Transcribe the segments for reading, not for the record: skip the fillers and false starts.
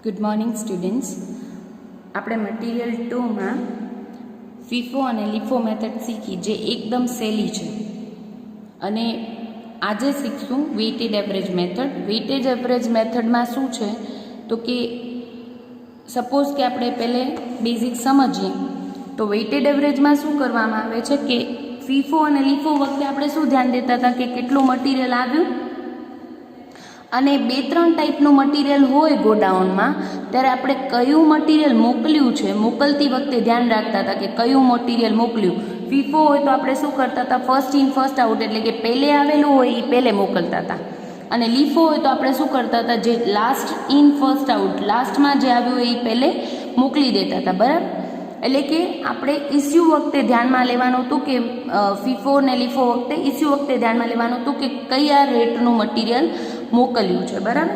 Good morning students. આપણે material 2માં FIFO અને લીફો method શીખી, જે એકદમ સહેલી છે. અને આજે શીખશું weighted average method. Weightage average મેથડમાં શું છે તો કે સપોઝ કે આપણે પહેલે બેઝિક સમજીએ તો વેઇટેડ એવરેજમાં શું કરવામાં આવે છે કે ફીફો અને લીફો વખતે આપણે શું ધ્યાન દેતા હતા કે કેટલું મટીરિયલ આવ્યું, અને 2-3 ટાઈપનું મટીરિયલ હોય ગોડાઉનમાં ત્યારે આપણે કયું મટીરિયલ મોકલ્યું છે મોકલતી વખતે ધ્યાન રાખતા હતા કે કયું મટીરિયલ મોકલ્યું. ફીફો હોય તો આપણે શું કરતા હતા, ફર્સ્ટ ઇન ફર્સ્ટ આઉટ, એટલે કે પહેલે આવેલું હોય એ પહેલે મોકલતા હતા. અને લીફો હોય તો આપણે શું કરતા હતા, જે લાસ્ટ ઇન ફર્સ્ટ આઉટ, લાસ્ટમાં જે આવ્યું હોય એ પહેલે મોકલી દેતા હતા. બરાબર? એટલે કે આપણે ઇસ્યુ વખતે ધ્યાનમાં લેવાનું હતું કે ફીફો ને લીફો વખતે ઇસ્યુ વખતે ધ્યાનમાં લેવાનું હતું કે કયા રેટનું મટીરિયલ મોકલ્યું છે. બરાબર?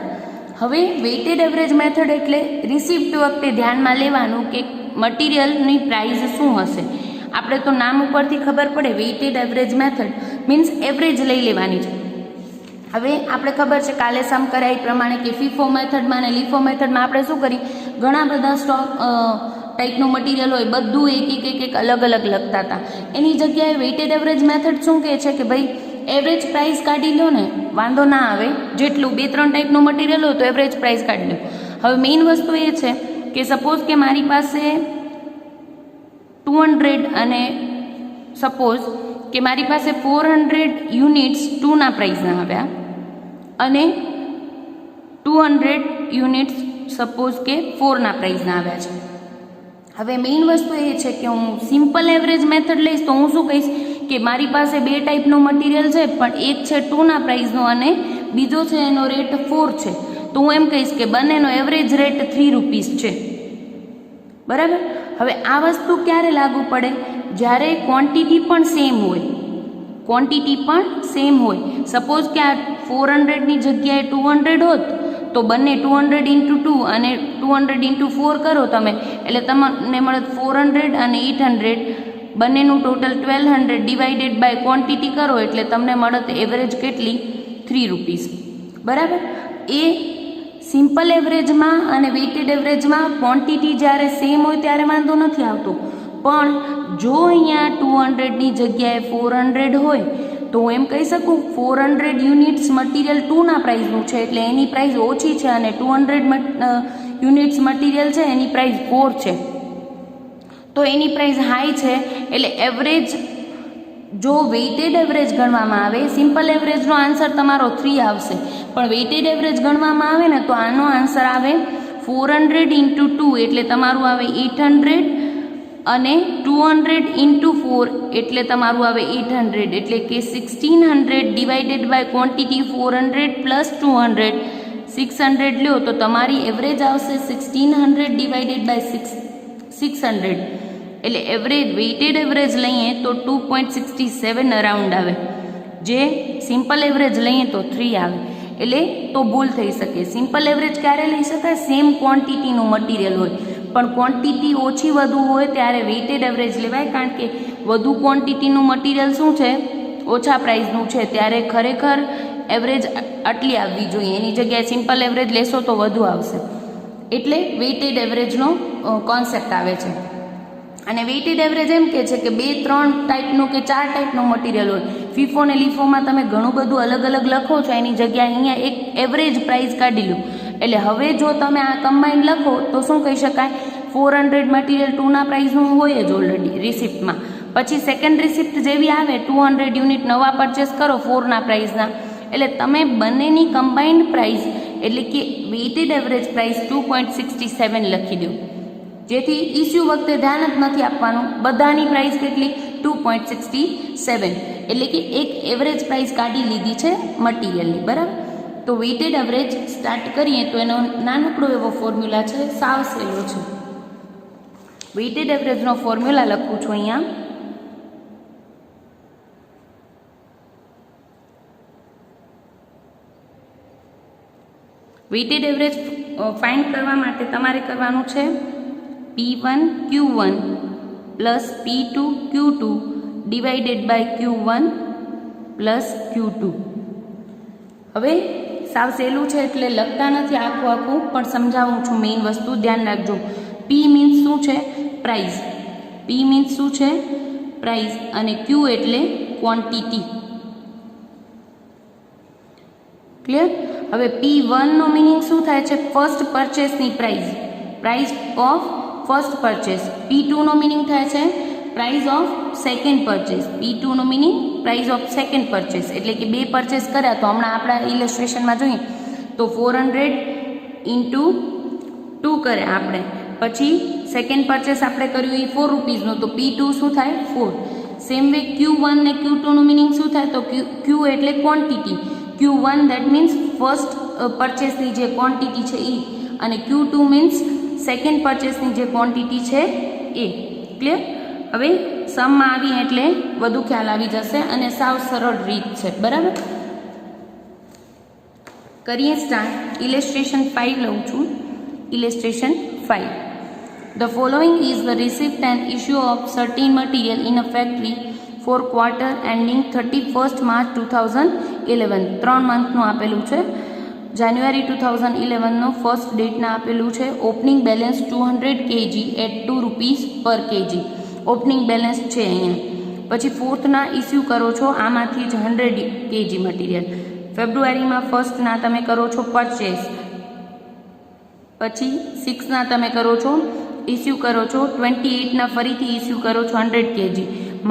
હવે વેઇટેડ એવરેજ મેથડ એટલે રિસિપ્ટ વખતે ધ્યાનમાં લેવાનું કે મટીરિયલની પ્રાઇસ શું હશે. આપણે તો નામ ઉપરથી ખબર પડે, weighted average method means average લઈ લેવાની છે. હવે આપણે ખબર છે કાલે સમ કર્યા એ પ્રમાણે કે ફીફો મેથડમાં અને લીફો મેથડમાં આપણે શું કરી, ઘણા બધા સ્ટોક ટાઈપનું મટીરિયલ હોય, બધું એક અલગ અલગ લખતા હતા. એની જગ્યાએ વેઇટેડ એવરેજ મેથડ શું કહે છે કે ભાઈ એવરેજ પ્રાઇસ કાઢી લો ને, વાંધો ના આવે. જેટલું 2-3 ટાઈપનું મટીરિયલ હોય તો એવરેજ પ્રાઇસ કાઢી લો. હવે મેઇન વસ્તુ એ છે કે સપોઝ કે મારી પાસે 200 અને સપોઝ કે મારી પાસે 400 યુનિટ્સ 2ના પ્રાઇસના આવ્યા અને 200 યુનિટ્સ સપોઝ કે 4ના પ્રાઇસના આવ્યા છે. હવે મેઇન વસ્તુ એ છે કે હું સિમ્પલ એવરેજ મેથડ લઈશ તો હું શું કહીશ કે મારી પાસે 2 ટાઈપનું મટીરિયલ છે, પણ એક છે 2ના પ્રાઇસનો અને બીજો છે એનો રેટ 4 છે. તો હું એમ કહીશ કે બંનેનો એવરેજ રેટ 3 રૂપીસ છે. બરાબર? હવે આ વસ્તુ ક્યારે લાગુ પડે, જ્યારે ક્વોન્ટિટી પણ સેમ હોય. ક્વોન્ટિટી પણ સેમ હોય. સપોઝ કે આ 400ની જગ્યાએ 200 હોત તો બંને 200 × 2 અને 200 × 4 કરો તમે, એટલે તમને મળે 400 અને 800, બંનેનું ટોટલ 1200 ડિવાઇડેડ બાય ક્વોન્ટિટી કરો એટલે તમને મળત એવરેજ કેટલી, 3 રૂપીસ. બરાબર? એ સિમ્પલ એવરેજમાં અને વેઇટેડ એવરેજમાં ક્વોન્ટિટી જ્યારે સેમ હોય ત્યારે વાંધો નથી આવતો, પણ જો અહીંયા 200ની જગ્યાએ 400 હોય તો હું એમ કહી શકું 400 યુનિટ્સ મટીરિયલ 2ના પ્રાઇસનું છે એટલે એની પ્રાઇસ ઓછી છે, અને 200 યુનિટ્સ મટીરિયલ છે એની પ્રાઇસ 4 છે, તો એની પ્રાઇસ હાઈ છે. એટલે એવરેજ જો વેઇટેડ એવરેજ ગણવામાં આવે, સિમ્પલ એવરેજનો આન્સર તમારો 3 આવશે, પણ વેઇટેડ એવરેજ ગણવામાં આવે ને તો આનો આન્સર આવે 400 × 2 એટલે તમારું આવે 800 અને 200 × 4 એટલે તમારું આવે 800, એટલે કે 1600 ડિવાઇડેડ બાય ક્વોન્ટિટી 400 + 200 600 લ્યો તો તમારી એવરેજ આવશે 1600 ડિવાઇડેડ બાય 600, એટલે એવરેજ વેઇટેડ એવરેજ લઈએ તો 2.67 અરાઉન્ડ આવે. જે સિમ્પલ એવરેજ લઈએ તો 3 આવે. એટલે તો ભૂલ થઈ શકે. સિમ્પલ એવરેજ ક્યારે લઈ શકાય, સેમ ક્વોન્ટિટીનું મટીરિયલ હોય, પણ ક્વોન્ટિટી ઓછી વધુ હોય ત્યારે વેઇટેડ એવરેજ લેવાય, કારણ કે વધુ ક્વોન્ટિટીનું મટીરિયલ શું છે, ઓછા પ્રાઇસનું છે, ત્યારે ખરેખર એવરેજ આટલી આવવી જોઈએ, એની જગ્યાએ સિમ્પલ એવરેજ લેશો તો વધુ આવશે. એટલે વેઇટેડ એવરેજનો કોન્સેપ્ટ આવે છે. અને વેઇટેડ એવરેજ એમ કે છે કે 2-3 ટાઈપનું કે 4 ટાઈપનું મટીરિયલ હોય. ફીફો અને લીફોમાં તમે ઘણું બધું અલગ અલગ લખો છો, એની જગ્યાએ અહીંયા એક એવરેજ પ્રાઇસ કાઢી લો. એટલે હવે જો તમે આ કમ્બાઈન લખો તો શું કહી શકાય, 400 મટીરિયલ 2ના પ્રાઇસનું હોય જ ઓલરેડી રિસિપ્ટમાં, પછી સેકન્ડ રિસિપ્ટ જેવી આવે 200 યુનિટ નવા પરચેસ કરો 4ના પ્રાઇસના, એટલે તમે બંનેની કમ્બાઇન્ડ પ્રાઇસ એટલે કે વેઇટેડ એવરેજ પ્રાઇસ 2.67 લખી દો, જેથી ઇસ્યુ વખતે ધ્યાન જ નથી આપવાનું, બધાની પ્રાઇસ કેટલી 2.67, એટલે કે એક એવરેજ પ્રાઇસ કાઢી લીધી છે મટીરિયલની. બરાબર? તો વેઇટેડ એવરેજ સ્ટાર્ટ કરીએ તો એનો નાનકડો એવો ફોર્મ્યુલા છે, સાવ સહેલો છે. વેઇટેડ એવરેજનો ફોર્મ્યુલા લખું છું અહીંયા. વેઇટેડ એવરેજ ફાઇન્ડ કરવા માટે તમારે કરવાનું છે P1 Q1 + P2 Q2 divided by Q1 + Q2. હવે સાવ સહેલું છે એટલે લખતા નથી આખું પણ સમજાવું છું મેઇન વસ્તુ ધ્યાન રાખજો. પી મીન્સ શું છે? પ્રાઇસ. પી મીન્સ શું છે? પ્રાઇસ. અને ક્યુ એટલે ક્વોન્ટિટી. ક્લિયર? હવે P1 નો મિનિંગ શું થાય છે? ફર્સ્ટ પરચેસની price. Price of first purchase. P2 નો મિનિંગ થાય છે price of second purchase. P2 નો meaning price of second purchase. એટલે કે બે પરચેસ કર્યા તો હમણાં આપણા ઇલેસ્ટ્રેશનમાં જોઈએ તો 400 ઇન્ટુ 2 કરે આપણે. પછી સેકન્ડ પરચેસ આપણે કર્યું એ 4 રૂપીઝનું તો P2 શું થાય? 4. સેમ વે Q1 ને Q2 નું મિનિંગ શું થાય? તો Q એટલે quantity. Q1 that means first પરચેસની જે ક્વોન્ટિટી છે એ, અને Q2 મીન્સ સેકન્ડ પરચેસની જે ક્વોન્ટિટી છે એ. ક્લિયર? હવે સમમાં આવી એટલે વધુ ખ્યાલ આવી જશે અને સાવ સરળ રીત છે. બરાબર? કરીએ સ્ટાર્ટ. ઇલેસ્ટ્રેશન 5 લઉં છું. ઇલેસ્ટ્રેશન 5. The following is the receipt and issue of certain material in a factory for quarter ending 31st March 2011. 3 મંથનું આપેલું છે. જાન્યુઆરી 2011નો ફર્સ્ટ ડેટના આપેલું છે. Opening balance 200 kg at 2 rupees પર kg. ઓપનિંગ બેલેન્સ છે અહીંયા. પછી ફોર્થના ઇસ્યુ કરો છો આમાંથી જ 100 kg મટીરિયલ. ફેબ્રુઆરીમાં ફર્સ્ટના તમે કરો છો પરચેસ. પછી 6ના તમે કરો છો ઇસ્યુ કરો છો. 28ના ફરીથી ઇસ્યુ કરો છો 100 kg.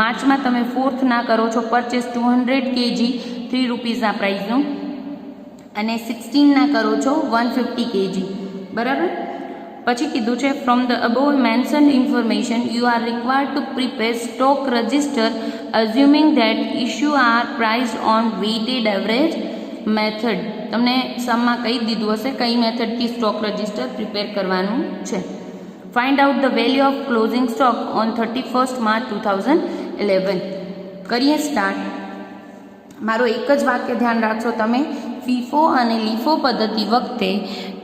માર્ચમાં તમે ફોર્થના કરો છો પરચેસ 200 kg 3 રૂપીઝના પ્રાઇસનું. અને 16ના કરો છો 150 kg. બરાબર? પછી કીધું છે from the above mentioned information you are required to prepare stock register assuming that issue are priced on weighted average method. તમને સમમાં કહી દીધું હશે કઈ મેથડથી સ્ટોક રજિસ્ટર પ્રિપેર કરવાનું છે. Find out the value of closing stock on 31st March 2011. કરીએ start. મારો એક જ વાક્ય ધ્યાન રાખશો તમે. ફીફો અને લીફો પદ્ધતિ વખતે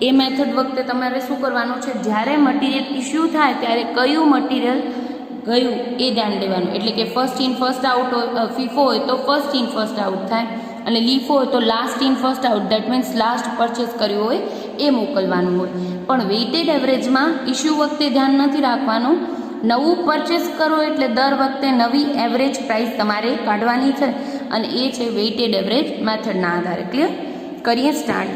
એ મેથડ વખતે તમારે શું કરવાનું છે? જ્યારે મટીરિયલ ઇસ્યુ થાય ત્યારે કયું મટીરિયલ ગયું એ ધ્યાન દેવાનું. એટલે કે ફર્સ્ટ ઇન ફર્સ્ટ આઉટ હોય. ફીફો હોય તો ફર્સ્ટ ઇન ફર્સ્ટ આઉટ થાય, અને લીફો હોય તો last in first out. That means last purchase કર્યું હોય એ મોકલવાનું હોય. પણ વેઇટેડ એવરેજમાં ઇસ્યુ વખતે ધ્યાન નથી રાખવાનું. નવું પરચેસ કરો એટલે દર વખતે નવી એવરેજ પ્રાઇસ તમારે કાઢવાની છે, અને એ છે વેઇટેડ એવરેજ મેથડના આધારે. ક્લિયર? કરીએ સ્ટાર્ટ.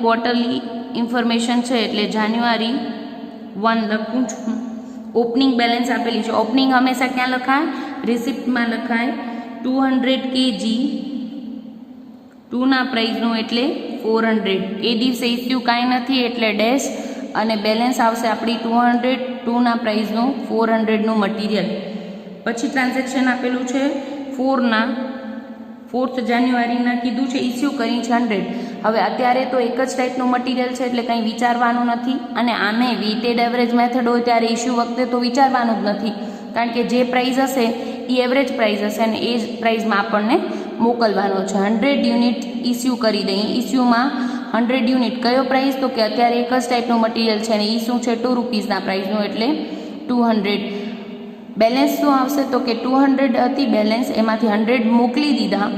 ક્વાર્ટરલી ઇન્ફોર્મેશન છે એટલે જાન્યુઆરી 1 લખું છું. ઓપનિંગ બેલેન્સ આપેલી છે. ઓપનિંગ હંમેશા ક્યાં લખાય? રિસિપ્ટમાં લખાય. 200 kg 2ના પ્રાઇઝનું એટલે 400. એ દિવસે ઇસ્યુ કાંઈ નથી એટલે ડેશ, અને બેલેન્સ આવશે આપણી 200 2ના પ્રાઇઝનું 400નું મટીરિયલ. પછી ટ્રાન્ઝેક્શન આપેલું છે 4th જાન્યુઆરીના કીધું છે ઇસ્યુ કરી છે 100. હવે અત્યારે તો એક જ ટાઈપનું મટીરિયલ છે એટલે કંઈ વિચારવાનું નથી. અને આમે વેઇટેડ એવરેજ મેથડ હોય ત્યારે ઇસ્યુ વખતે તો વિચારવાનું જ નથી, કારણ કે જે પ્રાઇસ હશે એ એવરેજ પ્રાઇસ હશે અને એ જ પ્રાઇસમાં આપણને મોકલવાનો છે. 100 યુનિટ ઇસ્યુ કરી દઈએ. ઇસ્યુમાં 100 યુનિટ કયો પ્રાઇસ? તો કે અત્યારે એક જ ટાઈપનું મટીરિયલ છે અને એ શું છે? 2 રૂપીઝના પ્રાઇસનું એટલે 200. બેલેન્સ શું આવશે? તો કે 200 હતી બેલેન્સ, એમાંથી 100 મોકલી દીધા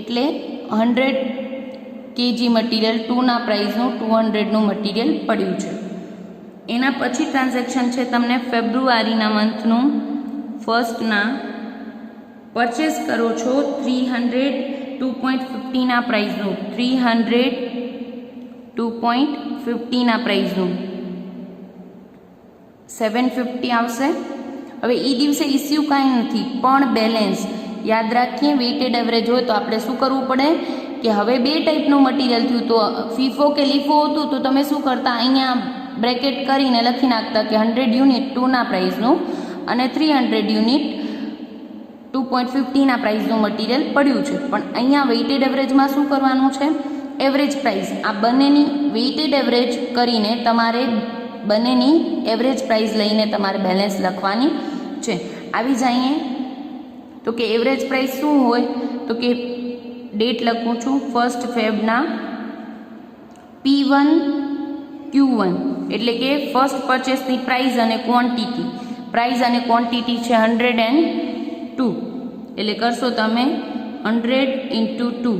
એટલે 100 kg મટીરિયલ 2ના પ્રાઇસનું 200નું મટીરિયલ પડ્યું છે. એના પછી ટ્રાન્ઝેક્શન છે તમને ફેબ્રુઆરીના મંથનું ફર્સ્ટના પરચેસ કરો છો 300 2.50ના પ્રાઇસનું. 300 2.50ના પ્રાઇસનું 750 આવશે. હવે એ દિવસે ઇસ્યુ કાંઈ નથી પણ બેલેન્સ. યાદ રાખીએ વેઇટેડ એવરેજ હોય તો આપણે શું કરવું પડે કે હવે બે ટાઈપનું મટીરિયલ થયું. તો ફીફો કે લીફો હતું તો તમે શું કરતા? અહીંયા બ્રેકેટ કરીને લખી નાખતા કે 100 યુનિટ 2ના પ્રાઇસનું અને 300 યુનિટ 2.50ના પ્રાઇસનું મટીરિયલ પડ્યું છે. પણ અહીંયા વેઇટેડ એવરેજમાં શું કરવાનું છે? Average price. આ બંનેની વેઇટેડ એવરેજ કરીને તમારે બંનેની એવરેજ પ્રાઇસ લઈને તમારે બેલેન્સ લખવાની છે. આવી જઈએ તો કે એવરેજ પ્રાઇસ શું હોય? તો કે ડેટ લખું છું 1st ફેબના P1 Q1 એટલે કે ફર્સ્ટ પરચેસની પ્રાઇસ અને ક્વોન્ટિટી. પ્રાઇસ અને ક્વોન્ટિટી છે 150 2 એટલે કરશો તમે 100 × 2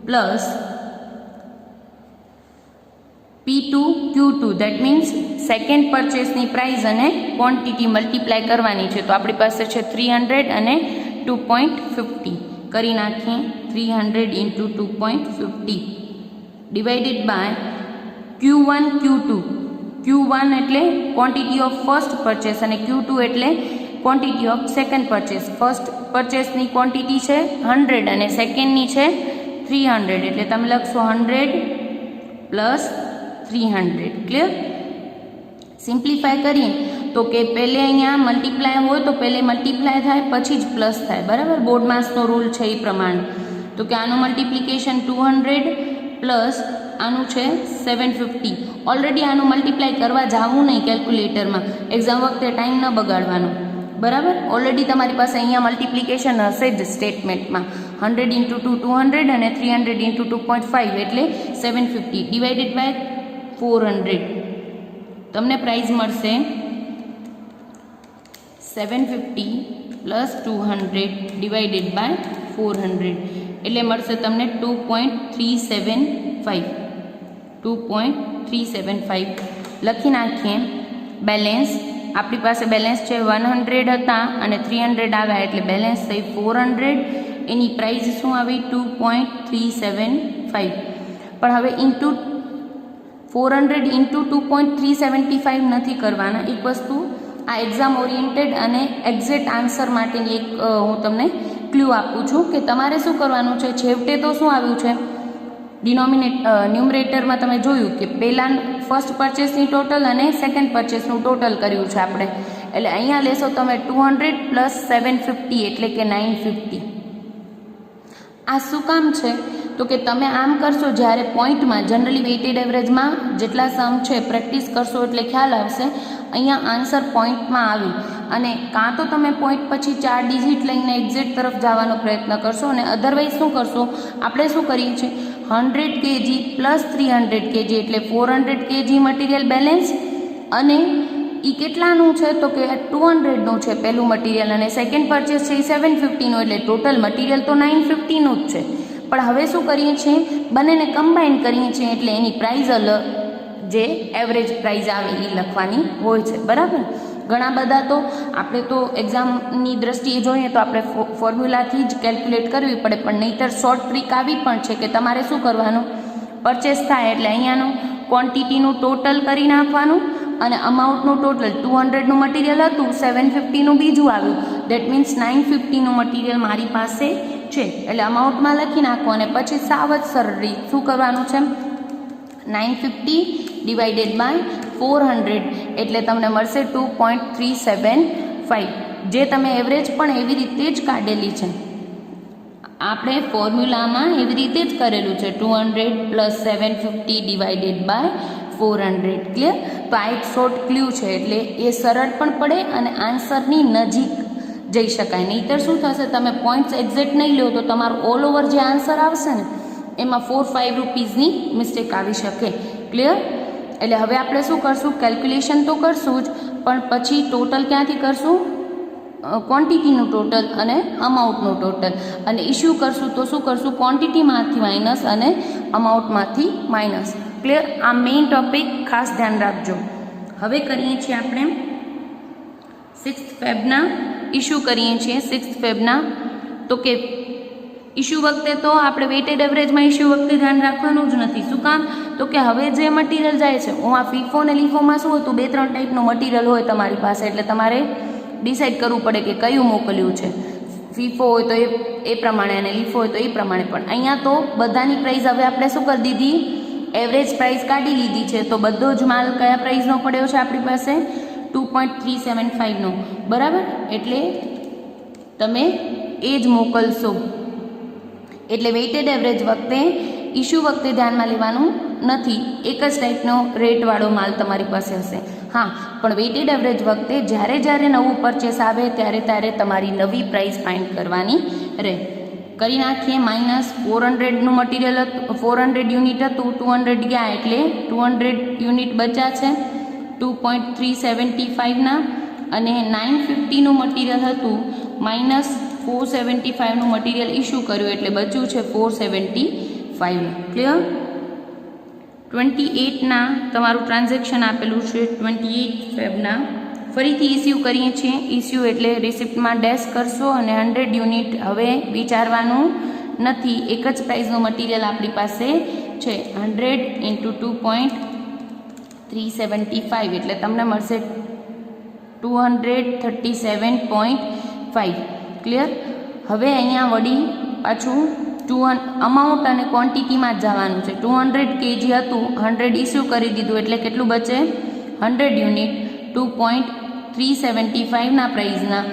plus P2 Q2 that means second પરચેસની પ્રાઇસ અને ક્વોન્ટિટી મલ્ટીપ્લાય કરવાની છે. તો આપણી પાસે છે 300 અને 2.50 કરી નાખીએ. 300 × 2.50 divided by Q1 Q2. Q1 એટલે ક્વોન્ટિટી ઓફ ફર્સ્ટ પરચેસ અને Q2 એટલે quantity of second purchase. First પરચેસની ક્વોન્ટિટી છે 100 અને સેકન્ડની છે 300 એટલે તમે લખશો 100 પ્લસ 300. ક્લિયર? સિમ્પ્લિફાય કરીએ તો કે પહેલે અહીંયા મલ્ટીપ્લાય હોય તો પહેલે મલ્ટીપ્લાય થાય પછી જ પ્લસ થાય. બરાબર? બોર્ડ માસનો રૂલ છે એ પ્રમાણે. તો કે આનું મલ્ટિપ્લિકેશન 200 પ્લસ આનું છે 750. ઓલરેડી આનું મલ્ટીપ્લાય કરવા જવું નહીં કેલ્ક્યુલેટરમાં, એક્ઝામ વખતે ટાઈમ ન બગાડવાનો. બરાબર? ઓલરેડી તમારી પાસે અહીંયા મલ્ટિપ્લિકેશન હશે જ સ્ટેટમેન્ટમાં. 100 × 2 200 અને 300 × 2.5 એટલે 750 ડિવાઇડેડ બાય 400. તમને પ્રાઇઝ મળશે 750 પ્લસ 200 ડિવાઇડેડ બાય 400 એટલે મળશે તમને 2.375. 2.375 લખી નાખીએ. બેલેન્સ આપણી પાસે બેલેન્સ છે 100 હતા અને 300 આવ્યા એટલે બેલેન્સ થઈ 400. એની પ્રાઇસ શું આવી? 2.375. પણ હવે ઇન્ટુ 400 ઇન્ટુ 2.375 નથી કરવાના. એક વસ્તુ આ એક્ઝામ ઓરિએન્ટેડ અને એક્ઝેક્ટ આન્સર માટેની એક હું તમને ક્લ્યુ આપું છું કે તમારે શું કરવાનું છે. છેવટે તો શું આવ્યું છે? ન્યુમરેટરમાં તમે જોયું કે પહેલાં ફર્સ્ટ પરચેસની ટોટલ અને સેકન્ડ પરચેસનું ટોટલ કર્યું છે આપણે. એટલે અહીંયા લેશો તમે 200 પ્લસ 750 એટલે કે 950. આ શું કામ છે? તો કે તમે આમ કરશો જ્યારે પોઈન્ટમાં જનરલી વેઇટેડ એવરેજમાં જેટલા સમ છે પ્રેક્ટિસ કરશો એટલે ખ્યાલ આવશે. અહીંયા આન્સર પોઈન્ટમાં આવી અને કાં તો તમે પોઈન્ટ પછી 4 ડિજિટ લઈને એક્ઝેક્ટ તરફ જવાનો પ્રયત્ન કરશો અને અધરવાઇઝ શું કરશો? આપણે શું કરીએ છીએ 100 kg પ્લસ 300 kg એટલે 400 kg મટીરિયલ બેલેન્સ અને એ કેટલાનું છે? તો કે 200નું છે પહેલું મટીરિયલ અને સેકન્ડ પરચેસ છે એ 750નું એટલે ટોટલ મટીરિયલ તો 950નું જ છે. પણ હવે શું કરીએ છીએ? બંનેને કમ્બાઈન કરીએ છીએ એટલે એની પ્રાઇઝ અલગ જે એવરેજ પ્રાઇઝ આવે એ લખવાની હોય છે. બરાબર? ઘણા બધા તો આપણે તો એક્ઝામની દ્રષ્ટિએ જોઈએ તો આપણે ફોર્મ્યુલાથી જ કેલ્ક્યુલેટ કરવી પડે, પણ નહીંતર શોર્ટ ટ્રીક આવી પણ છે કે તમારે શું કરવાનું? પરચેસ થાય એટલે અહીંયાનું ક્વોન્ટિટીનું ટોટલ કરી નાખવાનું અને અમાઉન્ટનું ટોટલ 200નું મટીરિયલ હતું, 750નું બીજું આવ્યું, દેટ મીન્સ 950નું મટીરિયલ મારી પાસે છે એટલે અમાઉન્ટમાં લખી નાખો અને પછી સાવ જ સરળ રીત શું કરવાનું છે? 950 ડિવાઇડેડ બાય 400 એટલે તમને મળશે 2.375. જે તમે એવરેજ પણ એવી રીતે જ કાઢેલી છે. આપણે ફોર્મ્યુલામાં એવી રીતે જ કરેલું છે 200 પ્લસ 750 ડિવાઇડેડ બાય 400. ક્લિયર? તો આ એક શોર્ટ ક્લ્યુ છે એટલે એ સરળ પણ પડે અને આન્સરની નજીક જઈ શકાય. નહીંતર શું થશે? તમે પોઈન્ટ્સ એક્ઝેક્ટ નહીં લો તો તમારો ઓલ ઓવર જે આન્સર આવશે ને એમાં 4-5 રૂપીઝની મિસ્ટેક આવી શકે. ક્લિયર? એટલે હવે આપણે શું કરશું? કેલ્ક્યુલેશન તો કરશું જ પણ પછી ટોટલ ક્યાંથી કરશું? ક્વોન્ટિટીનું ટોટલ અને અમાઉન્ટનું ટોટલ. અને ઇસ્યુ કરશું તો શું કરશું? ક્વોન્ટિટીમાંથી માઇનસ અને અમાઉન્ટમાંથી માઇનસ. ક્લિયર? આ મેઇન ટોપિક ખાસ ધ્યાન રાખજો. હવે કરીએ છીએ આપણે 6th ફેબના ઇસ્યુ કરીએ છીએ 6th ફેબના. તો કે ઇસ્યુ વખતે તો આપણે વેઇટેડ એવરેજમાં ઇસ્યુ વખતે ધ્યાન રાખવાનું જ નથી. શું કામ? તો કે હવે જે મટીરિયલ જાય છે, હું આ ફીફો અને લીફોમાં શું હતું? 2-3 ટાઈપનું મટીરિયલ હોય તમારી પાસે એટલે તમારે ડિસાઇડ કરવું પડે કે કયું મોકલ્યું છે. ફીફો હોય તો એ પ્રમાણે અને લીફો હોય તો એ પ્રમાણે. પણ અહીંયા તો બધાની પ્રાઇસ હવે આપણે શું કરી દીધી? એવરેજ પ્રાઇસ કાઢી લીધી છે. તો બધો જ માલ કયા પ્રાઇસનો પડ્યો છે આપણી પાસે? 2.375નો. બરાબર? એટલે તમે એ જ મોકલશો. એટલે વેઇટેડ એવરેજ વખતે ઇસ્યુ વખતે ધ્યાનમાં લેવાનું નથી. એક જ ટાઈપનો રેટવાળો માલ તમારી પાસે હશે. હા, પણ વેઇટેડ એવરેજ વખતે જ્યારે જ્યારે નવું પરચેસ આવે ત્યારે તમારી નવી પ્રાઇસ ફાઇન્ડ કરવાની રહે. કરી નાખીએ. માઇનસ 400નું મટીરિયલ હતું, 400 યુનિટ હતું, 200 ગયા એટલે 200 યુનિટ બચ્યા છે 2.375ના અને 950નું મટીરિયલ હતું માઇનસ 475નું મટીરિયલ ઇસ્યુ કર્યું એટલે બચ્યું છે 475. ક્લિયર? 28ના તમારું ટ્રાન્ઝેક્શન આપેલું છે 28 ફેબના. ફરીથી ઇસ્યુ કરીએ છીએ. ઇસ્યુ એટલે રિસિપ્ટમાં ડેશ કરશો અને 100 યુનિટ. હવે વિચારવાનું નથી, એક જ પ્રાઇસનું મટીરિયલ આપણી પાસે છે. 100 × 2.375 એટલે તમને મળશે 237.5. ક્લિયર? હવે અહીંયા વળી પાછું અમાઉન્ટ અને ક્વોન્ટિટીમાં જ જવાનું છે. 200 kg હતું, 100 ઇસ્યુ કરી દીધું એટલે કેટલું બચે? 100 યુનિટ 2.375ના પ્રાઇઝના.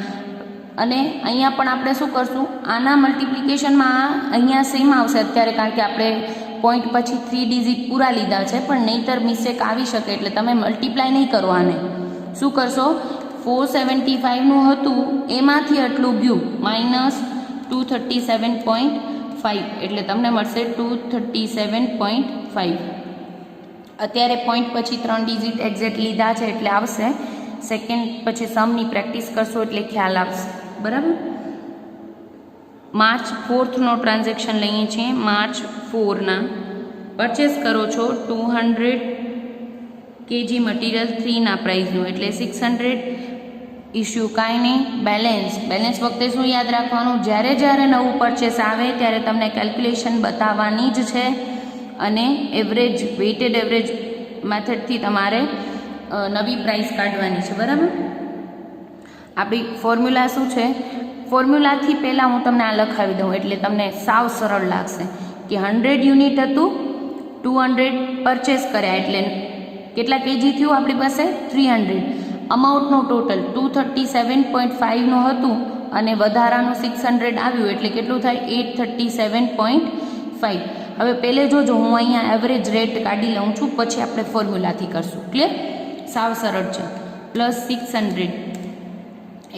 અને અહીંયા પણ આપણે શું કરશું? આના મલ્ટિપ્લિકેશનમાં અહીંયા સેમ આવશે અત્યારે, કારણ કે આપણે પોઈન્ટ પછી 3 ડિજિટ પૂરા લીધા છે, પણ નહીંતર મિસ્ટેક આવી શકે એટલે તમે મલ્ટીપ્લાય નહીં કરો આને. શું કરશો? 475નું હતું એમાંથી આટલું ગયું -237.5 એટલે તમને મળશે 237.5. અત્યારે પોઈન્ટ પછી 3 ડિજિટ એક્ઝેક્ટ લીધા છે એટલે આવશે. સેકન્ડ પછી સમની પ્રેક્ટિસ કરશો એટલે ખ્યાલ આવશે. બરાબર? માર્ચ 4થનો ટ્રાન્ઝેક્શન લઈએ છીએ. માર્ચ 4ના પરચેસ કરો છો 200 kg મટીરિયલ 3ના પ્રાઇઝનું એટલે 600 ઇસ્યુ. કાંઈ નહીં, બેલેન્સ વખતે શું યાદ રાખવાનું? જ્યારે નવું પરચેસ આવે ત્યારે તમને કેલ્ક્યુલેશન બતાવવાની જ છે અને એવરેજ વેઇટેડ એવરેજ મેથડથી તમારે નવી પ્રાઇસ કાઢવાની છે. બરાબર? આપણી ફોર્મ્યુલા શું છે? ફોર્મ્યુલાથી પહેલાં હું તમને આ લખાવી દઉં એટલે તમને સાવ સરળ લાગશે કે 100 યુનિટ હતું, 200 પરચેસ કર્યા એટલે કેટલા કેજી થયું આપણી પાસે? 300. અમાઉન્ટનું ટોટલ 237.5નું હતું અને વધારાનું 600 આવ્યું એટલે કેટલું થાય? 837.5. હવે પહેલે જોજો, હું અહીંયા એવરેજ રેટ કાઢી લઉં છું, પછી આપણે ફોર્મ્યુલાથી કરશું. ક્લિયર? સાવ સરળ છે. પ્લસ 600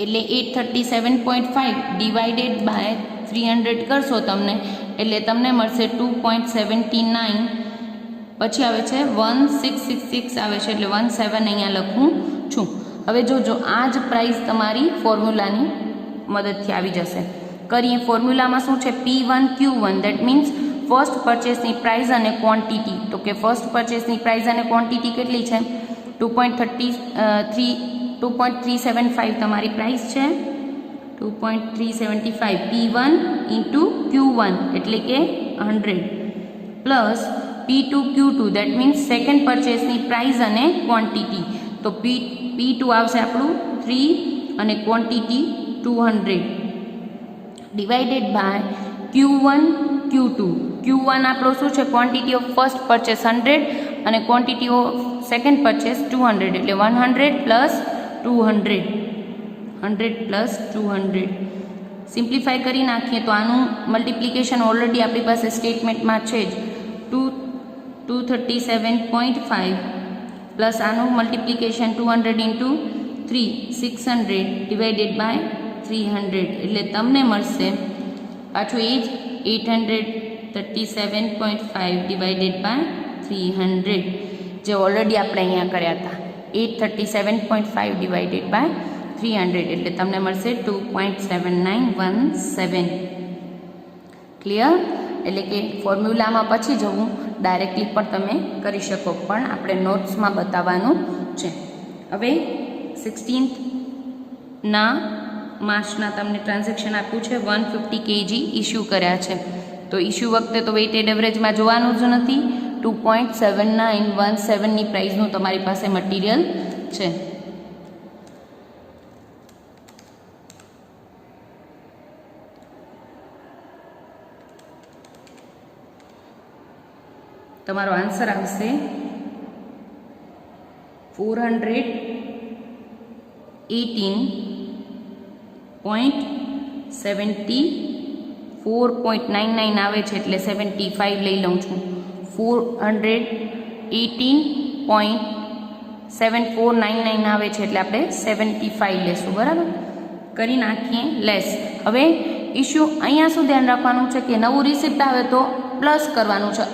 એટલે 837.5 ડિવાઇડેડ બાય 300 કરશો તમને એટલે તમને મળશે 2.79. પછી આવે છે 1666 આવે છે એટલે 17 અહીંયા લખું છું. હવે જોજો, આ જ પ્રાઇસ તમારી ફોર્મ્યુલાની મદદથી આવી જશે. કરીએ. ફોર્મ્યુલામાં શું છે? P1 Q1 that means first પરચેસની પ્રાઇસ અને ક્વોન્ટિટી. તો કે ફર્સ્ટ પરચેસની પ્રાઇસ અને ક્વોન્ટિટી કેટલી છે? 2.375 તમારી પ્રાઇસ છે. 2.375 P1 × Q1 એટલે કે 100 plus P2 Q2 that means second પરચેસની પ્રાઇસ અને ક્વોન્ટિટી. તો P2 આવશે આપણું 3 અને quantity 200 divided by Q1 Q2. Q1 આપણો શું છે? ક્વોન્ટિટી ઓફ ફર્સ્ટ પરચેસ 100 અને ક્વોન્ટિટી ઓફ સેકન્ડ પરચેસ 200 એટલે 100 પ્લસ 200. 100 પ્લસ 200 સિમ્પ્લિફાય કરી નાખીએ તો આનું મલ્ટિપ્લિકેશન ઓલરેડી આપણી પાસે સ્ટેટમેન્ટમાં છે જ. 237.5 પ્લસ આનું મલ્ટિપ્લિકેશન 200 × 3 600 ડિવાઇડેડ બાય 300 એટલે તમને મળશે પાછું એ જ 837.5 ડિવાઇડેડ બાય 300 જે ઓલરેડી આપણે અહીંયા કર્યા હતા. 837.5 ડિવાઇડેડ બાય 300 એટલે તમને મળશે 2.7917. ક્લિયર? એટલે કે ફોર્મ્યુલામાં પછી જવું ડાયરેક્ટલી પણ તમે કરી શકો, પણ આપણે નોટ્સમાં બતાવવાનું છે. હવે 16ના માર્ચના તમને ટ્રાન્ઝેક્શન આપ્યું છે. 150 kg ઇસ્યુ કર્યા છે. તો ઇસ્યુ વખતે તો વેઇટેડ એવરેજમાં જોવાનું જ નથી. 2.7917ની પ્રાઇસનું તમારી પાસે મટીરિયલ છે. તમારો આન્સર આવશે 418.74.99 આવે છે એટલે 75 લઈ લઉં છું. 418.7499 આવે છે એટલે આપણે 75 લેશું. બરાબર? કરી નાખીએ લેસ. હવે ઇસ્યુ અહીંયા શું ધ્યાન રાખવાનું છે કે નવું રિસિપ્ટ આવે તો પ્લસ કરવાનું છે.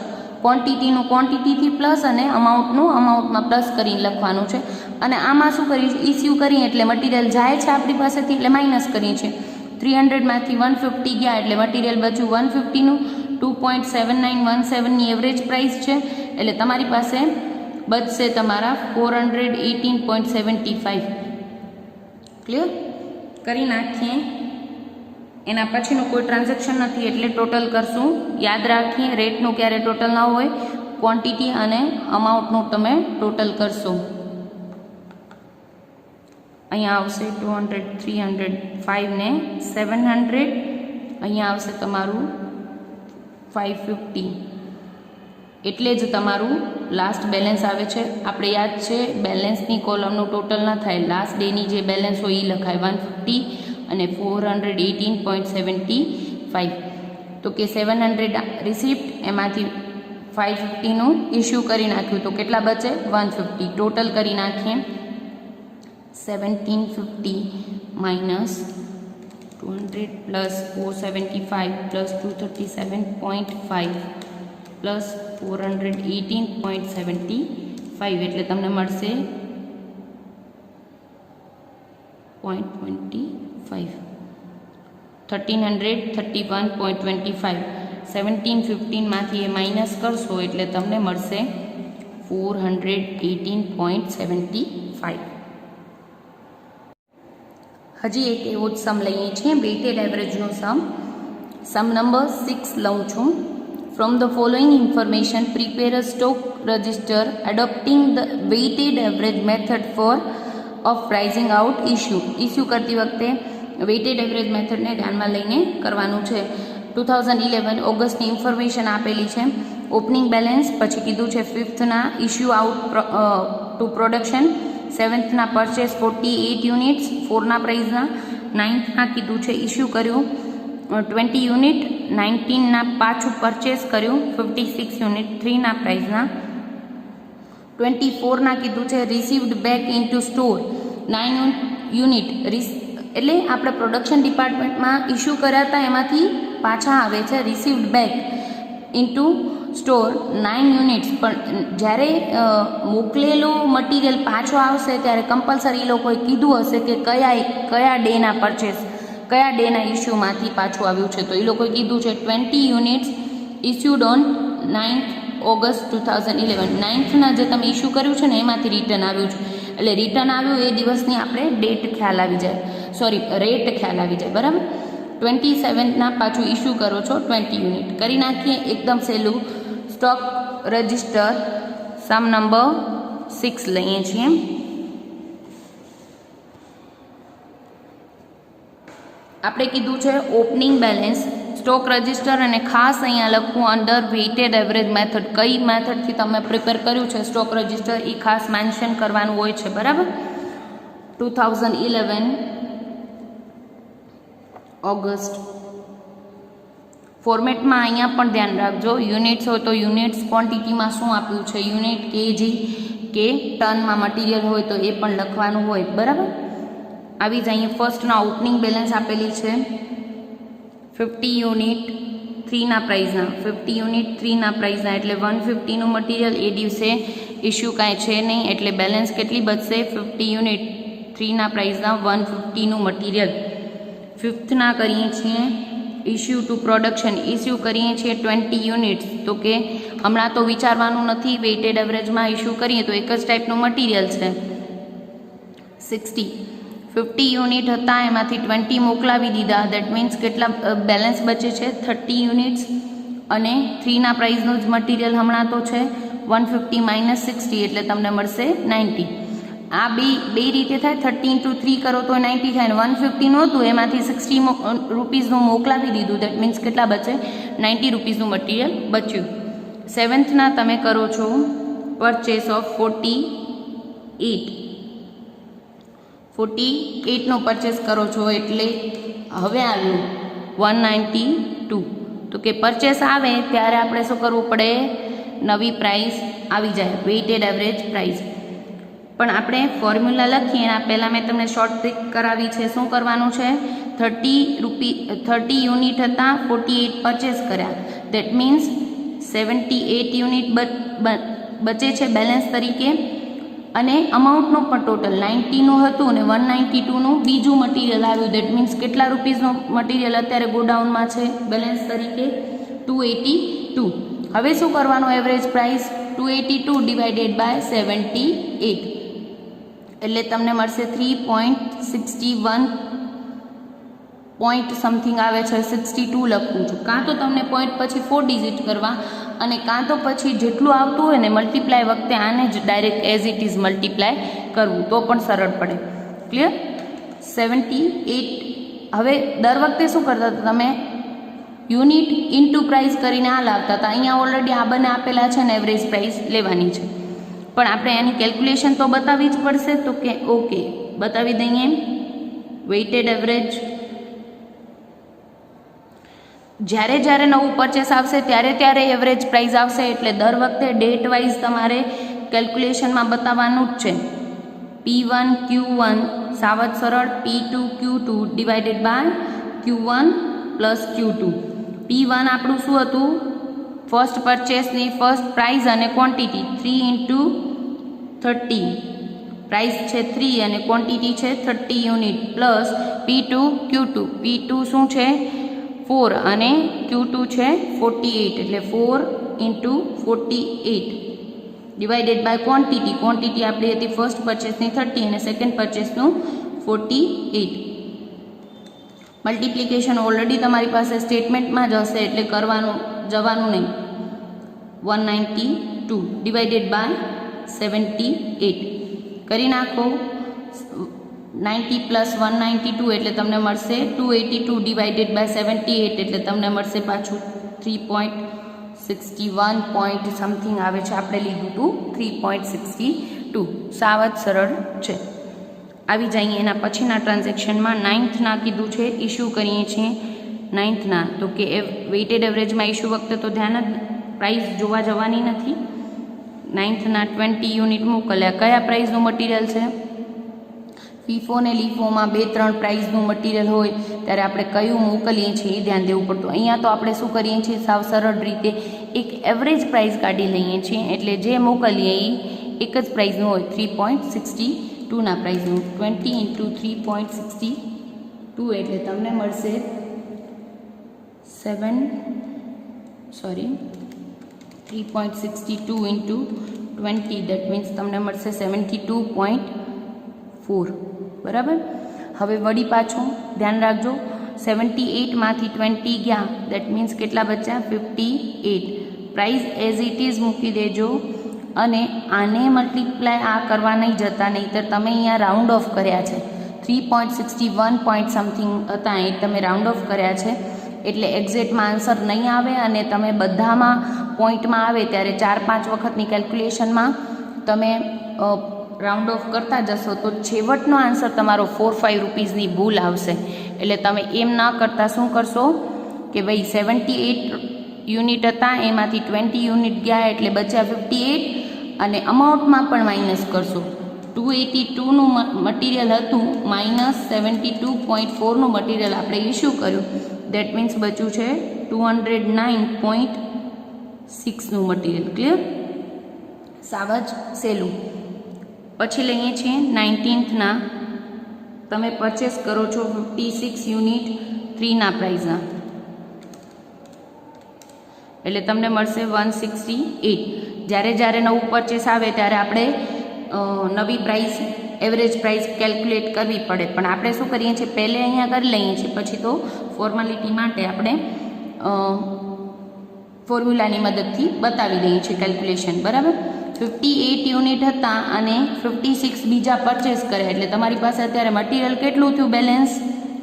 ક્વોન્ટિટીનું ક્વોન્ટિટીથી પ્લસ અને અમાઉન્ટનું અમાઉન્ટમાં પ્લસ કરીને લખવાનું છે. અને આમાં શું કરીએ? ઇસ્યુ કરીએ એટલે મટીરિયલ જાય છે આપણી પાસેથી એટલે માઇનસ કરીએ છીએ. 300માંથી 150 ગયા એટલે મટીરિયલ બચ્યું 150નું. 2.7917ની એવરેજ પ્રાઇસ છે એટલે તમારી પાસે બચશે તમારા 418.75. ક્લિયર? કરી નાખીએ. એના પછીનું કોઈ ટ્રાન્ઝેક્શન નથી એટલે ટોટલ કરશું. યાદ રાખીએ રેટનું ક્યારે ટોટલ ન હોય, ક્વોન્ટિટી અને અમાઉન્ટનું તમે ટોટલ કરશો. અહીંયા આવશે 200, 300, 5 ને 700. અહીંયા આવશે તમારું 550. એટલે જ તમારું લાસ્ટ બેલેન્સ આવે છે. આપણે યાદ છે બેલેન્સની કોલમનું ટોટલ ન થાય, લાસ્ટ ડેની જે બેલેન્સ હોય એ લખાય 150 અને 418.75. તો કે 700 રિસિપ્ટ, એમાંથી 550નું ઇસ્યુ કરી નાખ્યું તો કેટલા બચે? 150. ટોટલ કરી નાખીએ. 1750 minus 200 plus 475 plus 237.5 plus 418.75 એટલે તમને મળશે 0.25. 1331.25. 1715માંથી એ માઇનસ કરશો એટલે તમને મળશે 418.75. હજી એક એવો જ સમ લઈએ છીએ, વેઇટેડ એવરેજનો સમ નંબર 6 લઉં છું. From the following information prepare a stock register adopting the weighted average method for of pricing out issue કરતી વખતે વેઇટેડ એવરેજ મેથડને ધ્યાનમાં લઈને કરવાનું છે. 2011 ઓગસ્ટની ઇન્ફોર્મેશન આપેલી છે. ઓપનિંગ બેલેન્સ, પછી કીધું છે 5થના ઇસ્યુ આઉટ ટુ પ્રોડક્શન, 7થના પરચેસ 48 યુનિટ્સ 4ના પ્રાઇઝના, 9થના કીધું છે ઇસ્યુ કર્યું 20 યુનિટ, 19ના પાછું પરચેસ કર્યું 56 યુનિટ 3ના પ્રાઇઝના, 24ના કીધું છે received back into store 9 unit. એટલે આપણે પ્રોડક્શન ડિપાર્ટમેન્ટમાં ઇસ્યુ કર્યા હતા એમાંથી પાછા આવે છે received back into store 9 units. પણ જ્યારે મોકલેલો મટીરિયલ પાછો આવશે ત્યારે કમ્પલસરી એ લોકોએ કીધું હશે કે કયા ડેના પરચેસ, કયા ડેના ઇસ્યુમાંથી પાછું આવ્યું છે. તો એ લોકોએ કીધું છે 20 units issued on 9th August 2011. 9થના જે તમે ઇસ્યુ કર્યું છે ને એમાંથી રિટર્ન આવ્યું છે. એટલે રિટર્ન આવ્યું એ દિવસની આપણે ડેટ ખ્યાલ આવી જાય, રેટ ખ્યાલ આવી જાય. બરાબર? 27ના પાછું ઇસ્યુ કરો છો 20 યુનિટ. કરી નાખીએ એકદમ સહેલું. સ્ટોક રજિસ્ટર સમ નંબર 6 લઈએ છીએ. આપણે કીધું છે ઓપનિંગ બેલેન્સ, સ્ટોક રજિસ્ટર, અને ખાસ અહીંયા લખવું અંડર વેઇટેડ એવરેજ મેથડ. કઈ મેથડથી તમે પ્રિપેર કર્યું છે સ્ટોક રજિસ્ટર એ ખાસ મેન્શન કરવાનું હોય છે. બરાબર? 2011 ઓગસ્ટ. ફોર્મેટમાં અહીંયા પણ ધ્યાન રાખજો, યુનિટ્સ હોય તો યુનિટ્સ ક્વોન્ટિટીમાં શું આપ્યું છે, યુનિટ, કેજી કે ટનમાં મટીરિયલ હોય તો એ પણ લખવાનું હોય. બરાબર? આવી જ અહીંયા ફર્સ્ટના ઓપનિંગ બેલેન્સ આપેલી છે 50 યુનિટ 3ના પ્રાઇઝના, 50 યુનિટ 3ના પ્રાઇઝના એટલે 150નું મટીરિયલ એ દિવસે ઇસ્યુ કાંઈ છે નહીં એટલે બેલેન્સ કેટલી બચશે? 50 યુનિટ 3ના પ્રાઇઝના 150નું મટીરિયલ. 5થના કરીએ છીએ ઇસ્યુ ટુ પ્રોડક્શન, ઇસ્યુ કરીએ છીએ 20 યુનિટ્સ. તો કે હમણાં તો વિચારવાનું નથી, વેઇટેડ એવરેજમાં ઇસ્યુ કરીએ તો એક જ ટાઈપનું મટીરિયલ છે 60. 50 યુનિટ હતા એમાંથી 20 મોકલાવી દીધા, દેટ મીન્સ કેટલા બેલેન્સ બચે છે? 30 યુનિટ્સ. અને 3ના પ્રાઇઝનું જ મટીરિયલ હમણાં તો છે 150 માઇનસ 60 એટલે તમને મળશે 90. આ બે રીતે થાય. 30 into 3 કરો તો 90 થાય, 150 નહોતું એમાંથી 60 રૂપીસનું મોકલાવી દીધું, દેટ મીન્સ કેટલા બચે? 90 રૂપીસનું મટીરિયલ બચ્યું. 7થના તમે કરો છો પરચેસ ઓફ 48નો પરચેસ કરો છો એટલે હવે આવ્યું 192. તો કે પરચેસ આવે ત્યારે આપણે શું કરવું પડે? નવી પ્રાઇસ આવી જાય, વેઇટેડ એવરેજ પ્રાઇસ. પણ આપણે ફોર્મ્યુલા લખીએ એના પહેલાં મેં તમને શોર્ટ ટ્રીક કરાવી છે. શું કરવાનું છે? 30 યુનિટ હતા, 48 પરચેસ કર્યા, દેટ મીન્સ 78 યુનિટ બચે છે બેલેન્સ તરીકે. અને અમાઉન્ટનો પણ ટોટલ 90નું હતું અને 192નું બીજું મટીરિયલ આવ્યું. દેટ મીન્સ કેટલા રૂપીસનું મટીરિયલ અત્યારે ગોડાઉનમાં છે બેલેન્સ તરીકે 282. હવે શું કરવાનું? એવરેજ પ્રાઇસ 282 ડિવાઇડેડ બાય 78 એટલે તમને મળશે 3.61 પોઈન્ટ સમથિંગ આવે છે. 62 લખું છું. કાં તો તમને પોઈન્ટ પછી 4 ડિજિટ કરવા અને કાં તો પછી જેટલું આવતું હોય ને મલ્ટીપ્લાય વખતે આને જ direct as it is multiply કરવું તો પણ સરળ પડે. ક્લિયર? 78. હવે દર વખતે શું કરતા હતા તમે? યુનિટ ઇન્ટુ પ્રાઇસ કરીને આ લાવતા હતા. અહીંયા ઓલરેડી આ બંને આપેલા છે ને એવરેજ પ્રાઇસ લેવાની છે, પણ આપણે એની કેલ્ક્યુલેશન તો બતાવવી જ પડશે. તો કે ઓકે બતાવી દઈએ. વેઇટેડ એવરેજ જ્યારે જ્યારે નવું પરચેસ આવશે ત્યારે એવરેજ પ્રાઇસ આવશે, એટલે દર વખતે ડેટ વાઇઝ તમારે કેલ્ક્યુલેશનમાં બતાવવાનું જ છે. P1 Q1 સાવ જ સરળ, P2 Q2 divided by Q1 plus Q2. P1 આપણું શું હતું? ફર્સ્ટ પરચેસની ફર્સ્ટ પ્રાઇસ અને ક્વોન્ટિટી 3 ઇન્ટુ 30. પ્રાઇસ છે 3 અને ક્વોન્ટિટી છે 30 unit plus P2 Q2. P2 શું છે? 4 અને Q2 છે 48 એટલે 4 into 48 divided by quantity. Quantity આપણી હતી ફર્સ્ટ પરચેસની 30 અને સેકન્ડ પરચેસનું 48. મલ્ટિપ્લિકેશન ઓલરેડી તમારી પાસે સ્ટેટમેન્ટમાં જ હશે એટલે જવાનું નહીં. 192 ડિવાઇડેડ બાય 78 કરી નાખો. 90 પ્લસ 192 એટલે તમને મળશે 282 ડિવાઇડેડ બાય 78 એટલે તમને મળશે પાછું 3.61 પોઈન્ટ સમથિંગ આવે છે. આપણે લીધું હતું 3.62. સાવ જ સરળ છે. આવી જઈએ એના પછીના ટ્રાન્ઝેક્શનમાં. 9થના કીધું છે, ઇસ્યુ કરીએ છીએ 9થના. તો કે વેઇટેડ એવરેજમાં ઇસ્યુ વખતે તો ધ્યાન જ પ્રાઇસ જોવા જવાની નથી. 9થના 20 યુનિટ મોકલ્યા. કયા પ્રાઇસનું મટીરિયલ છે? ફીફો ને લીફોમાં 2-3 પ્રાઇઝનું મટીરિયલ હોય ત્યારે આપણે કયું મોકલીએ છીએ એ ધ્યાન દેવું પડતું. અહીંયા તો આપણે શું કરીએ છીએ? સાવ સરળ રીતે એક એવરેજ પ્રાઇસ કાઢી લઈએ છીએ, એટલે જે મોકલીએ એ એક જ પ્રાઇઝનું હોય. 3.62ના પ્રાઇઝનું 20 ઇન્ટુ 3.62 એટલે તમને મળશે 3.62 ઇન્ટુ 20 દેટ મીન્સ તમને મળશે 72.4. બરાબર. હવે વળી પાછું ધ્યાન રાખજો, 78માંથી 20 ગયા દેટ મીન્સ કેટલા બચ્યા? 58. પ્રાઇસ એઝ ઇટ ઇઝ મૂકી દેજો અને આને મલ્ટીપ્લાય આ કરવા નહીં જતા, નહીંતર તમે અહીંયા રાઉન્ડ ઓફ કર્યા છે. 3.61 પોઈન્ટ સમથિંગ હતા એ તમે રાઉન્ડ ઓફ કર્યા છે એટલે એક્ઝેક્ટમાં આન્સર નહીં આવે અને તમે બધામાં પોઈન્ટમાં આવે ત્યારે 4-5 વખતની કેલ્ક્યુલેશનમાં તમે રાઉન્ડ ઓફ કરતા જશો તો છેવટનો આન્સર તમારો 4-5 રૂપીઝની ભૂલ આવશે. એટલે તમે એમ ના કરતાં શું કરશો કે ભાઈ 78 યુનિટ હતા એમાંથી 20 યુનિટ ગયા એટલે બચ્યા 58 અને અમાઉન્ટમાં પણ માઇનસ કરશો. 282નું મટીરિયલ હતું માઇનસ 72.4નું મટીરિયલ આપણે ઇસ્યુ કર્યું દેટ મીન્સ બચ્યું છે 209.6નું મટીરિયલ. ક્લિયર? સાવ જ સહેલું. પછી લઈએ છીએ 19થના. તમે પરચેસ કરો છો 56 યુનિટ 3ના પ્રાઇઝના એટલે તમને મળશે 168. જ્યારે નવું પરચેસ આવે ત્યારે આપણે નવી પ્રાઇસ એવરેજ પ્રાઇસ કેલ્ક્યુલેટ કરવી પડે, પણ આપણે શું કરીએ છીએ? પહેલે અહીંયા કરી લઈએ છીએ, પછી તો ફોર્માલિટી માટે આપણે ફોર્મ્યુલાની મદદથી બતાવી દઈએ છીએ કેલ્ક્યુલેશન. બરાબર. 58 યુનિટ હતા અને 56 બીજા પરચેસ કર્યા એટલે તમારી પાસે અત્યારે મટીરિયલ કેટલું થયું બેલેન્સ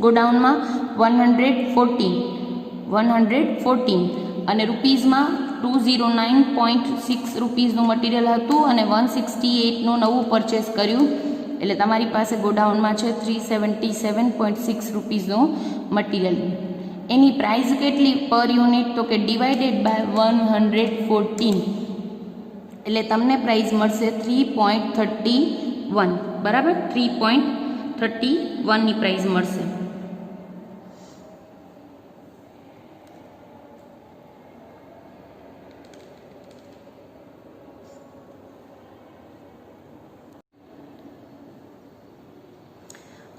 ગોડાઉનમાં? 114 અને રૂપીઝમાં 209.6 રૂપીઝનું મટીરિયલ હતું અને 168નું નવું પરચેસ કર્યું એટલે તમારી પાસે ગોડાઉનમાં છે 377.6 રૂપીઝનું મટીરિયલ. એની પ્રાઇસ કેટલી પર યુનિટ? તો કે ડિવાઇડેડ બાય 114 એટલે તમને પ્રાઇસ મળશે 3.31. બરાબર. 3.31ની પ્રાઇસ મળશે.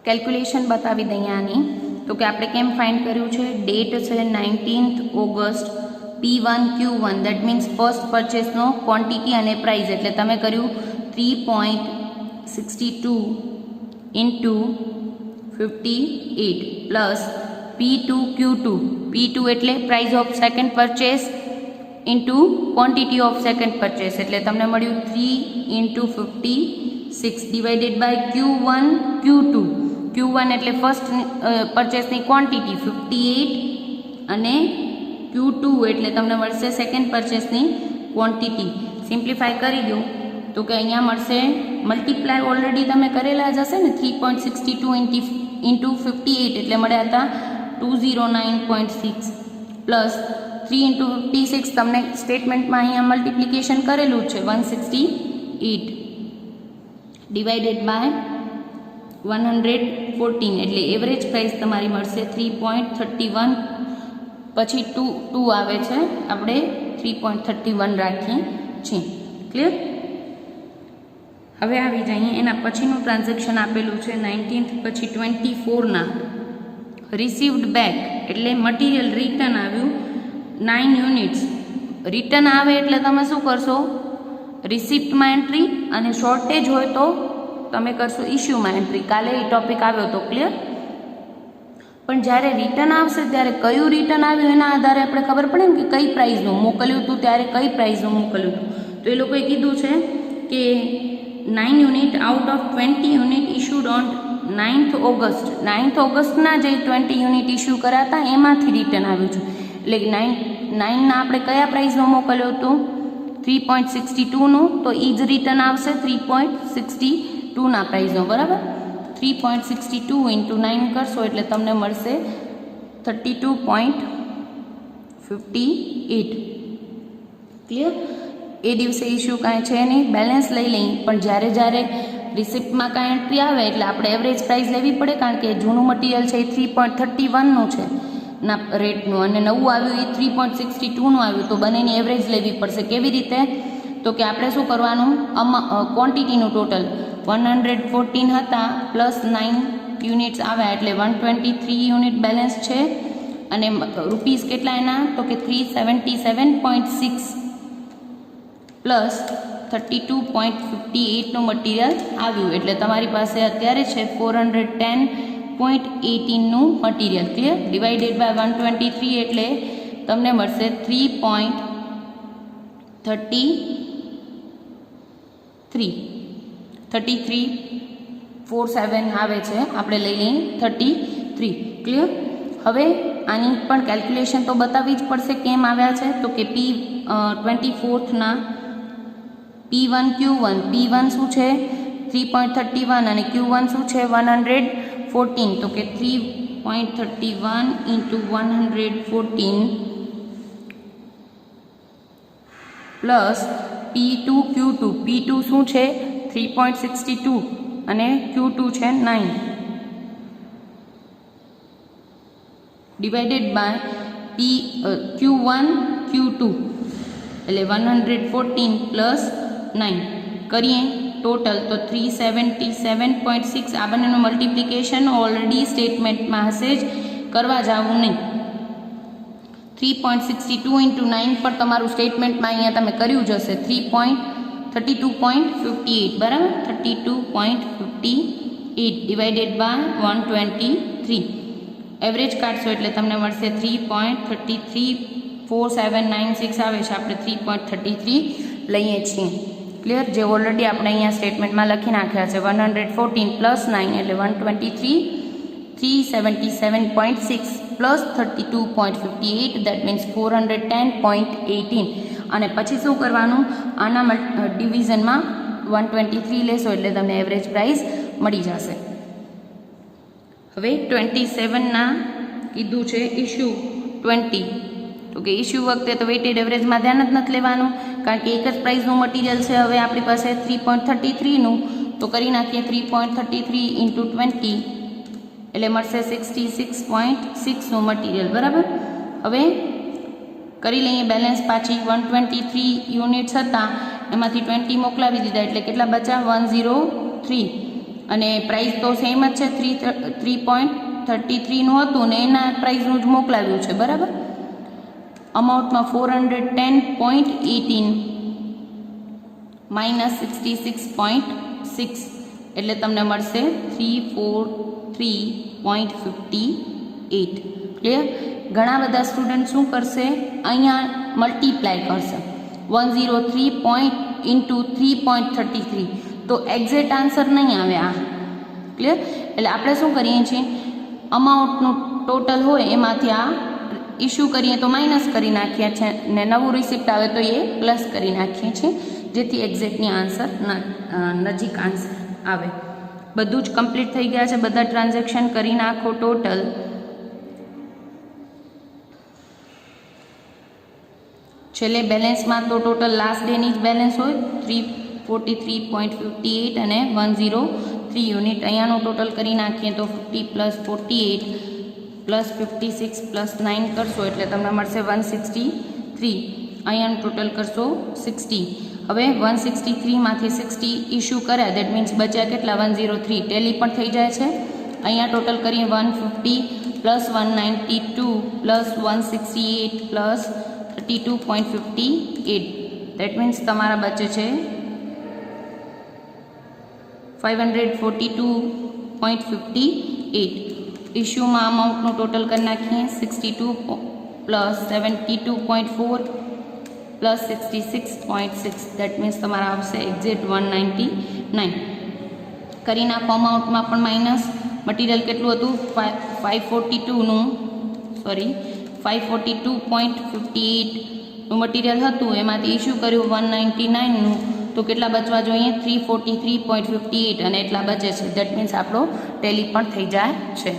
કેલ્ક્યુલેશન બતાવી દઈએ આની. તો કે આપણે કેમ ફાઇન્ડ કર્યું છે, ડેટ છે 19th August, P1Q1 that means first પરચેસનો ક્વોન્ટિટી અને પ્રાઇસ, એટલે તમે કર્યું 3.62 ઇન્ટુ 58 પ્લસ P2Q2 એટલે price of second purchase into quantity of second purchase, એટલે તમને મળ્યું 3 ઇન્ટુ 56 ડિવાઇડેડ બાય Q1 એટલે ફર્સ્ટ પરચેસની ક્વોન્ટિટી 58 અને Q2 એટલે તમને મળશે સેકન્ડ પરચેસની ક્વોન્ટિટી. સિમ્પ્લિફાય કરી દો તો કે અહીંયા મળશે, મલ્ટીપ્લાય ઓલરેડી તમે કરેલા જ હશે ને, 3.62 ઇન્ટુ 58 એટલે મળ્યા હતા 209.6 પ્લસ 3 ઇન્ટુ 56 તમને સ્ટેટમેન્ટમાં અહીંયા મલ્ટિપ્લિકેશન કરેલું છે 168 ડિવાઇડેડ બાય 114 એટલે એવરેજ પ્રાઇસ તમારી મળશે 3.31, પછી 2 આવે છે, આપણે 3.31 રાખીએ છીએ. ક્લિયર? હવે આવી જઈએ એના પછીનું ટ્રાન્ઝેક્શન આપેલું છે 19th પછી 24ના રિસીવ્ડ બેક, એટલે મટીરિયલ રિટર્ન આવ્યું 9 યુનિટ્સ. રિટર્ન આવે એટલે તમે શું કરશો, રિસિપ્ટમાં એન્ટ્રી, અને શોર્ટેજ હોય તો તમે કરશો ઇશ્યુમાં એન્ટ્રી. કાલે એ ટોપિક આવ્યો હતો. ક્લિયર? પણ જ્યારે રિટર્ન આવશે ત્યારે કયું રિટર્ન આવ્યું એના આધારે આપણે ખબર પડે ને કે કઈ પ્રાઇઝનું મોકલ્યું હતું, ત્યારે કઈ પ્રાઇઝનું મોકલ્યું હતું. તો એ લોકોએ કીધું છે કે 9 unit out of 20 unit issued on 9th August, 9th ઓગસ્ટના જે 20 યુનિટ ઇશ્યુ કર્યા હતા એમાંથી રિટર્ન આવ્યું છે. એટલે 9ના આપણે કયા પ્રાઇઝનું મોકલ્યું હતું, 3.62નું, તો એ જ રિટર્ન આવશે 3.62ના પ્રાઇઝનો. બરાબર? 3.62 ઇન્ટુ 9 કરશો એટલે તમને મળશે 32.58. ક્લિયર? એ દિવસે ઇશ્યુ કાંઈ છે નહીં, બેલેન્સ લઈ લઈએ, પણ જ્યારે રિસિપ્ટમાં કાંઈ એન્ટ્રી આવે એટલે આપણે એવરેજ પ્રાઇસ લેવી પડે, કારણ કે જૂનું મટીરિયલ છે એ 3.31નું છે ના રેટનું, અને નવું આવ્યું એ 3.62નું આવ્યું, તો બંનેની એવરેજ લેવી પડશે. કેવી રીતે? તો કે આપણે શું કરવાનું, ક્વોન્ટિટીનું ટોટલ 114 હતા પ્લસ 9 યુનિટ્સ આવ્યા એટલે 123 યુનિટ બેલેન્સ છે, અને રૂપીસ કેટલા એના, તો કે 377.6 પ્લસ 32.58નું મટીરિયલ આવ્યું, એટલે તમારી પાસે અત્યારે છે 410.18નું મટીરિયલ. ક્લિયર? ડિવાઇડેડ બાય 123 એટલે તમને મળશે 33.47 આવે છે, આપણે લઈ લઈએ 33. ક્લિયર? હવે આની પણ કેલ્ક્યુલેશન તો બતાવવી જ પડશે કેમ આવ્યા છે. તો કે P24ના P1 શું છે 3.31 અને Q1 શું છે 114, તો કે 3.31 ઇન્ટુ 114 પ્લસ P2 શું છે 3.62 અને Q2 છે 9 ડિવાઇડેડ બાય Q1 Q2 એટલે 114 પ્લસ 9 કરીએ ટોટલ તો 377.6. આ બંનેનું મલ્ટિપ્લિકેશન ઓલરેડી સ્ટેટમેન્ટમાં હશે જ, કરવા જવું નહીં. 3.62 ઇન્ટુ 9 પર તમારું સ્ટેટમેન્ટમાં અહીંયા તમે કર્યું જ હશે 32.58. બરાબર? 32.58 ડિવાઇડેડ બાય 123. એવરેજ કાઢશો એટલે તમને મળશે 3.334796 આવે છે, આપણે 3.33 લઈએ છીએ. ક્લિયર? જે ઓલરેડી આપણે અહીંયા સ્ટેટમેન્ટમાં લખી નાખ્યા છે 114 પ્લસ 9 એટલે 123, 377.6 પ્લસ 32.58 દેટ મીન્સ 410.18. અને પછી શું કરવાનું, આના ડિવિઝનમાં 123 લેશો એટલે તમને એવરેજ પ્રાઇસ મળી જશે. હવે 27ના કીધું છે ઇશ્યુ 20, તો કે ઇશ્યુ વખતે તો વેઇટેડ એવરેજમાં ધ્યાન જ નથી લેવાનું, કારણ કે એક જ પ્રાઇસનું મટીરિયલ છે. હવે આપણી પાસે 3.33નું, તો કરી નાખીએ 3.33 ઇન્ટુ 20 એટલે મળશે 66.6નું મટીરિયલ. બરાબર? હવે કરી લઈએ બેલેન્સ પાછી. 123 યુનિટ્સ હતા એમાંથી 20 મોકલાવી દીધા એટલે કેટલા બચ્યા 103. અને પ્રાઇસ તો સેમ જ છે, 3.33નું હતું ને એના પ્રાઇસનું જ મોકલાવ્યું છે, બરાબર. અમાઉન્ટમાં 410.18 માઇનસ 66.6 એટલે તમને મળશે 343.58. ક્લિયર. ઘણા બધા સ્ટુડન્ટ શું કરશે, અહીંયા મલ્ટીપ્લાય કરશે 103 ઇન્ટુ 3.33, તો એક્ઝેક્ટ આન્સર નહીં આવે આ. ક્લિયર. એટલે આપણે શું કરીએ છીએ, અમાઉન્ટનું ટોટલ હોય એમાંથી આ ઇસ્યુ કરીએ તો માઇનસ કરી નાખીએ છીએ ને નવું રિસિપ્ટ આવે તો એ પ્લસ કરી નાખીએ છીએ, જેથી એક્ઝેક્ટની આન્સર નજીક આન્સર આવે. બધું જ કમ્પ્લીટ થઈ ગયા છે, બધા ટ્રાન્ઝેક્શન કરી નાખો ટોટલ. છેલ્લે બેલેન્સમાં તો ટોટલ લાસ્ટ ડેની જ બેલેન્સ હોય 343.58 અને 103 યુનિટ. અહીંયાનું ટોટલ કરી નાખીએ તો 50 પ્લસ 48 પ્લસ 56 પ્લસ 9 કરશો એટલે તમને મળશે 163. અહીંયાનું ટોટલ કરશો 60. હવે 163માંથી 60 ઇસ્યુ કર્યા, દેટ મીન્સ બચ્યા કેટલા, 103. ટેલી પણ થઈ જાય છે. અહીંયા ટોટલ કરીએ 150 plus 192 plus 168 plus 32.58. That means તમારા બચે છે 542.58. ઇસ્યુમાં અમાઉન્ટનું ટોટલ કરી નાખીએ 62 પ્લસ 72.4 પ્લસ 66.6. દેટ મીન્સ તમારા આવશે એક્ઝેક્ટ 199. કરી નાખો. અમાઉન્ટમાં પણ માઇનસ. મટીરિયલ કેટલું હતું, 542.58નું મટીરિયલ હતું, એમાંથી ઇસ્યુ કર્યું 199નું, તો કેટલા બચવા જોઈએ, 343.58 અને એટલા બચે છે. દેટ મીન્સ આપણો ટેલી પણ થઈ જાય છે.